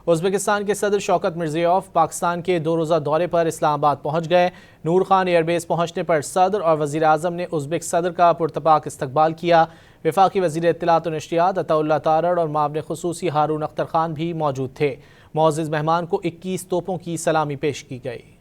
Uzbekistan के सदर शौकत मिर्ज़ियोयव पाकिस्तान के 2 रोज़ा दौरे पर इस्लामाबाद पहुँच गए। नूर खान एयरबेस पहुँचने पर सदर और वज़ीर आज़म ने उज़्बेक सदर का पुरतपाक इस्तकबाल किया। वफाकी वज़ीर इत्तलात व नशरियात अताउल्लाह तारड़ और मामले खुसूसी हारून अख्तर खान भी मौजूद थे। मुअज़्ज़िज़ मेहमान को 21 तोपों की सलामी पेश की गई।